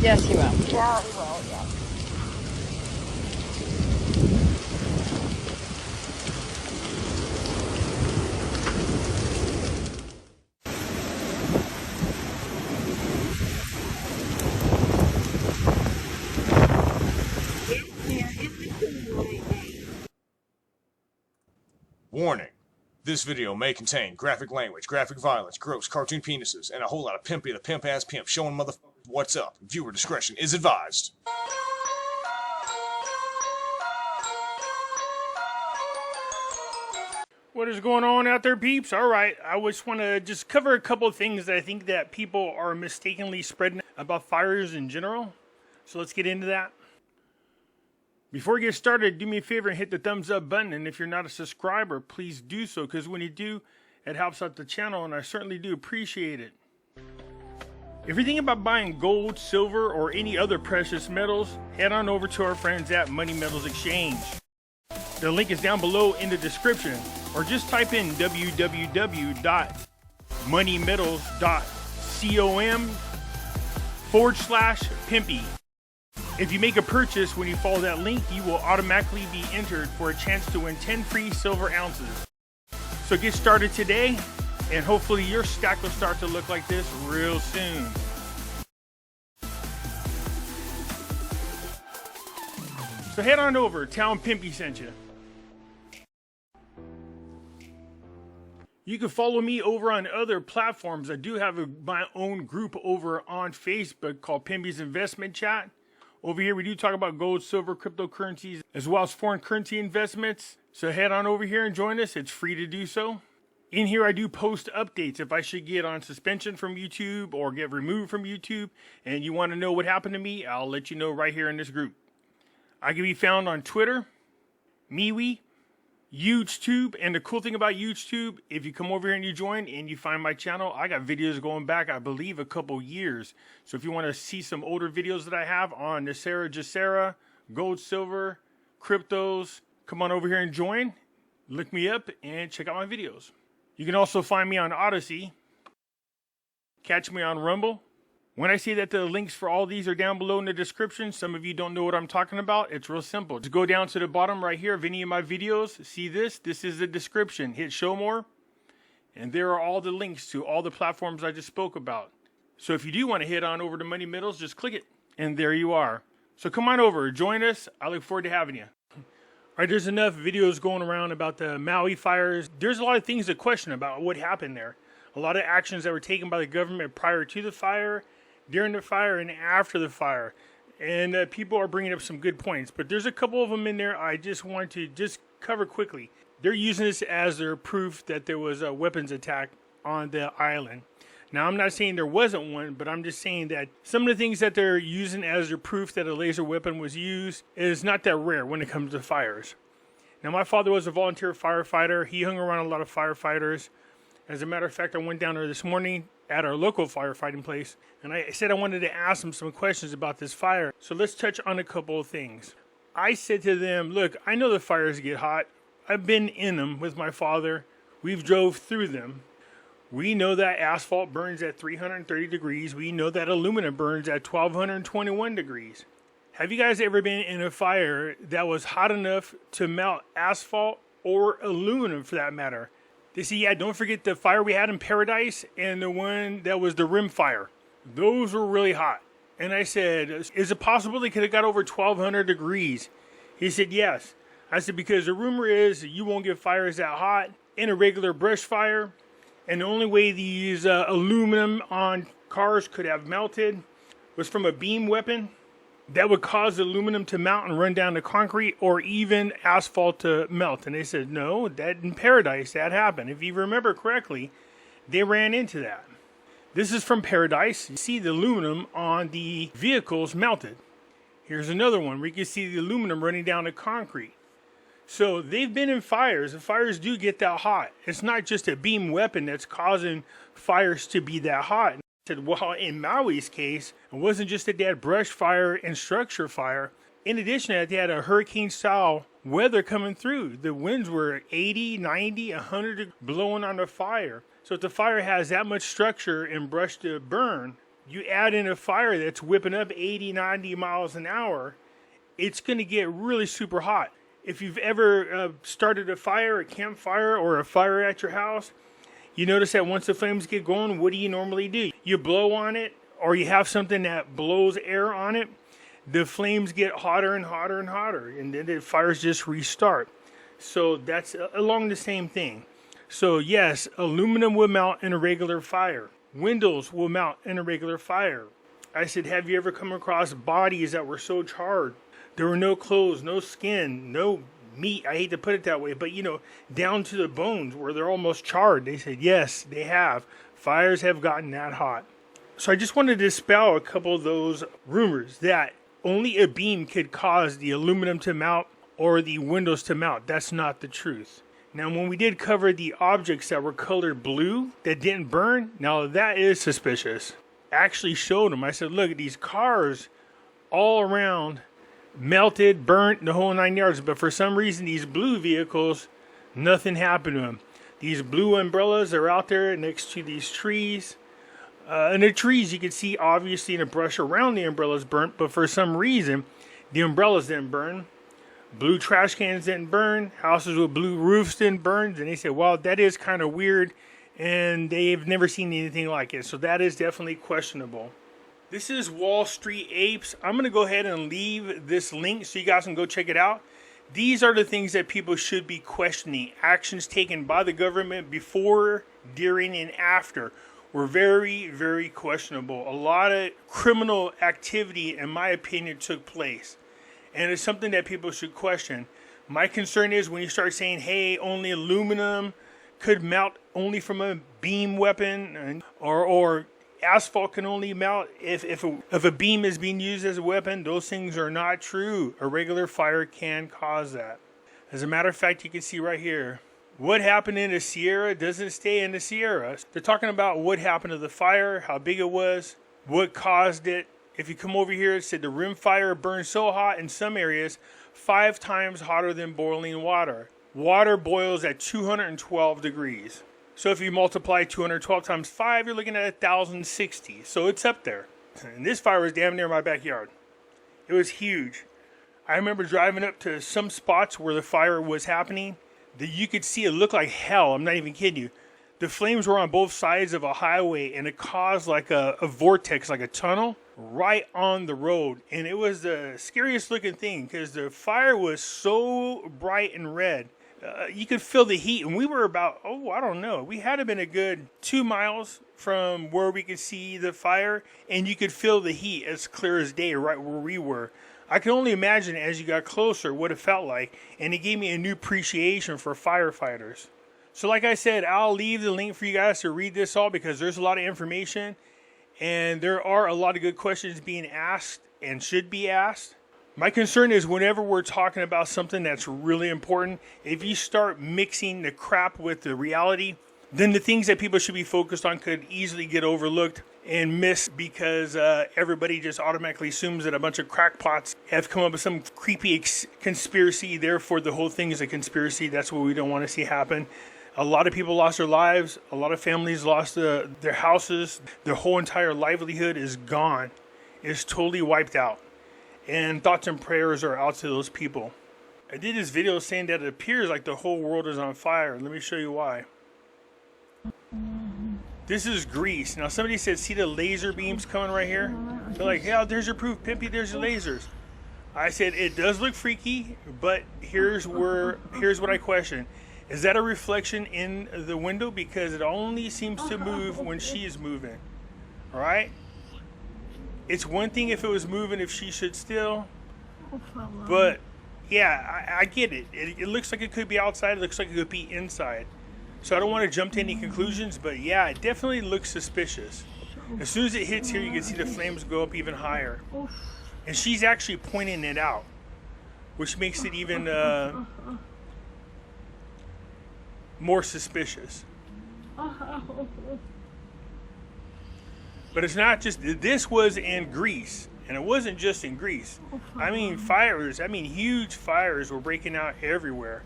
Yes, he will. Yeah, he will, yeah. Warning. This video may contain graphic language, graphic violence, gross cartoon penises, and a whole lot of Pimpy the pimp-ass pimp showing motherfuckers what's up. Viewer discretion is advised. What is going on out there, peeps? Alright, I just want to cover a couple of things that I think that people are mistakenly spreading about fires in general. So let's get into that. Before we get started, do me a favor and hit the thumbs up button, and if you're not a subscriber, please do so, because when you do, it helps out the channel, and I certainly do appreciate it. If you're thinking about buying gold, silver, or any other precious metals, head on over to our friends at Money Metals Exchange. The link is down below in the description, or just type in www.moneymetals.com/Pimpy. If you make a purchase when you follow that link, you will automatically be entered for a chance to win 10 free silver ounces. So get started today, and hopefully your stack will start to look like this real soon. So head on over, tell them Pimpy sent you. You can follow me over on other platforms. I do have my own group over on Facebook called Pimpy's Investment Chat. Over here, we do talk about gold, silver, cryptocurrencies, as well as foreign currency investments. So head on over here and join us. It's free to do so. In here, I do post updates. If I should get on suspension from YouTube or get removed from YouTube and you want to know what happened to me, I'll let you know right here in this group. I can be found on Twitter, Maui, YouTube, and the cool thing about YouTube, if you come over here and you join and you find my channel, I got videos going back, I believe, a couple years. So if you want to see some older videos that I have on Nasera, Jacera, gold, silver, cryptos, come on over here and join. Look me up and check out my videos. You can also find me on Odyssey. Catch me on Rumble. When I say that the links for all these are down below in the description, some of you don't know what I'm talking about. It's real simple. Just go down to the bottom right here of any of my videos. See this? This is the description. Hit show more. And there are all the links to all the platforms I just spoke about. So if you do want to head on over to Money Metals, just click it. And there you are. So come on over. Join us. I look forward to having you. All right, there's enough videos going around about the Maui fires. There's a lot of things to question about what happened there. A lot of actions that were taken by the government prior to the fire, during the fire, and after the fire. And people are bringing up some good points. But there's a couple of them in there I just want to cover quickly. They're using this as their proof that there was a weapons attack on the island. Now, I'm not saying there wasn't one, but I'm just saying that some of the things that they're using as their proof that a laser weapon was used is not that rare when it comes to fires. Now, my father was a volunteer firefighter. He hung around a lot of firefighters. As a matter of fact, I went down there this morning at our local firefighting place, and I said I wanted to ask them some questions about this fire. So let's touch on a couple of things. I said to them, look, I know the fires get hot. I've been in them with my father. We've drove through them. We know that asphalt burns at 330 degrees. We know that aluminum burns at 1221 degrees. Have you guys ever been in a fire that was hot enough to melt asphalt or aluminum for that matter? Yeah, don't forget the fire we had in Paradise and the one that was the rim fire. Those were really hot. And I said, is it possible they could have got over 1200 degrees? He said, yes. I said, because the rumor is you won't get fires that hot in a regular brush fire. And the only way these aluminum on cars could have melted was from a beam weapon that would cause the aluminum to melt and run down the concrete, or even asphalt to melt. And they said, no, that in Paradise, that happened. If you remember correctly, they ran into that. This is from Paradise. You see the aluminum on the vehicles melted. Here's another one where you can see the aluminum running down the concrete. So they've been in fires. The fires do get that hot. It's not just a beam weapon that's causing fires to be that hot. Said, well, in Maui's case, it wasn't just that they had brush fire and structure fire. In addition to that, they had a hurricane-style weather coming through. The winds were 80, 90, 100 blowing on the fire. So if the fire has that much structure and brush to burn, You add in a fire that's whipping up 80, 90 miles an hour, it's going to get really super hot. If you've ever started a fire, a campfire, or a fire at your house, you notice that once the flames get going, what do you normally do? You blow on it, or you have something that blows air on it. The flames get hotter and hotter and hotter, and then the fires just restart. So that's along the same thing. So yes, aluminum will melt in a regular fire. Windows will melt in a regular fire. I said, have you ever come across bodies that were so charred? There were no clothes, no skin, no meat. I hate to put it that way, but down to the bones where they're almost charred. They said, yes, they have. Fires have gotten that hot. So I just wanted to dispel a couple of those rumors that only a beam could cause the aluminum to melt or the windows to melt. That's not the truth. Now, when we did cover the objects that were colored blue that didn't burn, now that is suspicious. I actually showed them. I said, look at these cars all around, melted, burnt, the whole 9 yards. But for some reason, these blue vehicles, nothing happened to them. These blue umbrellas are out there next to these trees. And the trees, you can see obviously in a brush around the umbrellas burnt, but for some reason, the umbrellas didn't burn. Blue trash cans didn't burn. Houses with blue roofs didn't burn. And they said, well, that is kind of weird. And they've never seen anything like it. So that is definitely questionable. This is Wall Street Apes. I'm going to go ahead and leave this link so you guys can go check it out. These are the things that people should be questioning. Actions taken by the government before, during, and after were very, very questionable. A lot of criminal activity, in my opinion, took place. And it's something that people should question. My concern is when you start saying, hey, only aluminum could melt only from a beam weapon, or asphalt can only melt if a beam is being used as a weapon. Those things are not true. A regular fire can cause that. As a matter of fact, you can see right here, what happened in the Sierra doesn't stay in the Sierra. They're talking about what happened to the fire, how big it was, what caused it. If you come over here, it said the rim fire burned so hot in some areas, 5 times hotter than boiling water. Water boils at 212 degrees. So if you multiply 212 times 5, you're looking at 1,060. So it's up there. And this fire was damn near my backyard. It was huge. I remember driving up to some spots where the fire was happening that you could see it looked like hell. I'm not even kidding you. The flames were on both sides of a highway, and it caused like a vortex, like a tunnel, right on the road. And it was the scariest looking thing because the fire was so bright and red. You could feel the heat, and we were about, I don't know. We had to have been a good 2 miles from where we could see the fire, and you could feel the heat as clear as day right where we were. I can only imagine as you got closer what it felt like, and it gave me a new appreciation for firefighters. So like I said, I'll leave the link for you guys to read this all because there's a lot of information, and there are a lot of good questions being asked and should be asked. My concern is whenever we're talking about something that's really important, if you start mixing the crap with the reality, then the things that people should be focused on could easily get overlooked and missed because everybody just automatically assumes that a bunch of crackpots have come up with some creepy conspiracy. Therefore, the whole thing is a conspiracy. That's what we don't want to see happen. A lot of people lost their lives. A lot of families lost their houses. Their whole entire livelihood is gone. It's totally wiped out. And thoughts and prayers are out to those people. I did this video saying that it appears like the whole world is on fire. Let me show you why. This is Greece. Now somebody said, see the laser beams coming right here? They're like, yeah, there's your proof, Pimpy, there's your lasers. I said, it does look freaky, but here's what I question. Is that a reflection in the window? Because it only seems to move when she is moving. Alright? It's one thing if it was moving if she stood still. But, yeah, I get it. It looks like it could be outside. It looks like it could be inside. So I don't want to jump to any conclusions, but yeah, it definitely looks suspicious. As soon as it hits here, you can see the flames go up even higher. And she's actually pointing it out, which makes it even more suspicious. But it's not just, this was in Greece, and it wasn't just in Greece. I mean huge fires were breaking out everywhere.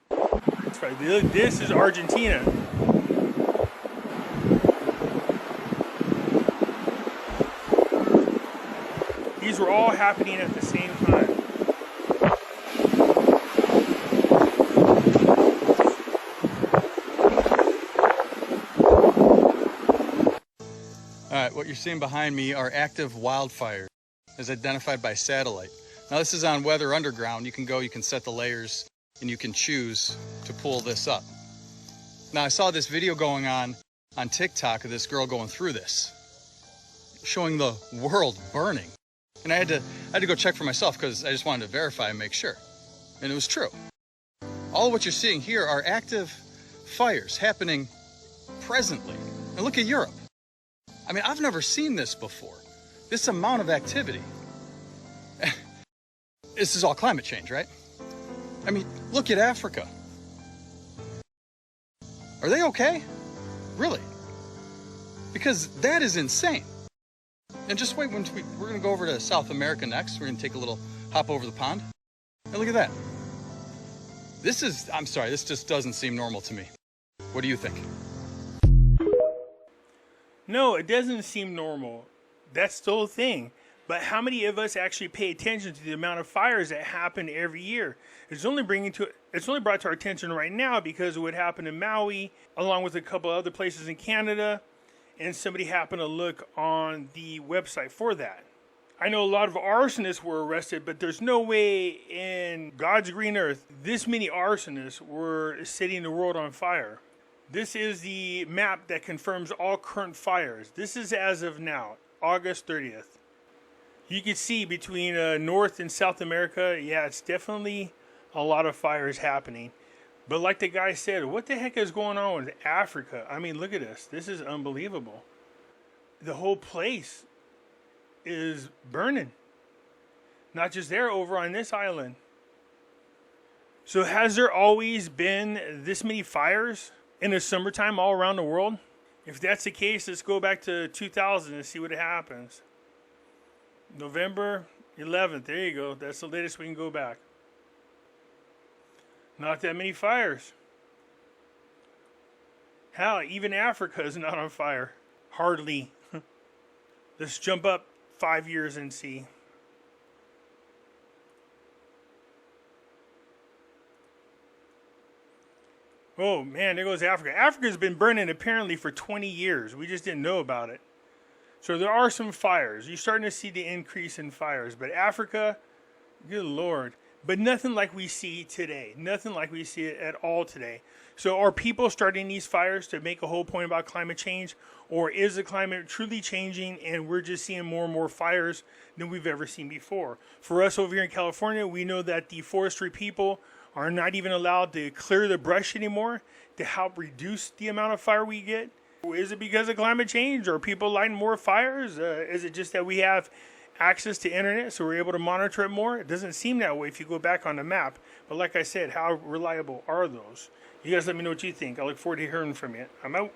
That's right, look, this is Argentina. These were all happening at the same time. All right, what you're seeing behind me are active wildfires as identified by satellite. Now this is on Weather Underground. You can set the layers and you can choose to pull this up. Now I saw this video going on TikTok of this girl going through this, showing the world burning. And I had to go check for myself because I just wanted to verify and make sure. And it was true. All of what you're seeing here are active fires happening presently. And look at Europe. I mean, I've never seen this before. This amount of activity. This is all climate change, right? I mean, look at Africa. Are they okay? Really? Because that is insane. And just wait, we're gonna go over to South America next. We're gonna take a little hop over the pond. And look at that. I'm sorry, this just doesn't seem normal to me. What do you think? No, it doesn't seem normal. That's the whole thing. But how many of us actually pay attention to the amount of fires that happen every year? It's only brought to our attention right now because of what happened in Maui, along with a couple other places in Canada, and somebody happened to look on the website for that. I know a lot of arsonists were arrested, but there's no way in God's green earth this many arsonists were setting the world on fire. This is the map that confirms all current fires. This is as of now, August 30th. You can see between North and South America, yeah, it's definitely a lot of fires happening. But like the guy said, what the heck is going on with Africa? I mean, look at this. This is unbelievable. The whole place is burning. Not just there, over on this island. So has there always been this many fires in the summertime all around the world? If that's the case, let's go back to 2000 and see what happens. November 11th, there you go. That's the latest we can go back. Not that many fires. Hell, even Africa is not on fire. Hardly. Let's jump up 5 years and see. Oh man, there goes Africa. Africa's been burning apparently for 20 years. We just didn't know about it. So there are some fires. You're starting to see the increase in fires. But Africa, good Lord. But nothing like we see today. Nothing like we see it at all today. So are people starting these fires to make a whole point about climate change? Or is the climate truly changing and we're just seeing more and more fires than we've ever seen before? For us over here in California, we know that the forestry people are not even allowed to clear the brush anymore to help reduce the amount of fire we get. Is it because of climate change? Or are people lighting more fires? Is it just that we have access to internet so we're able to monitor it more? It doesn't seem that way if you go back on the map. But like I said, how reliable are those? You guys let me know what you think. I look forward to hearing from you. I'm out.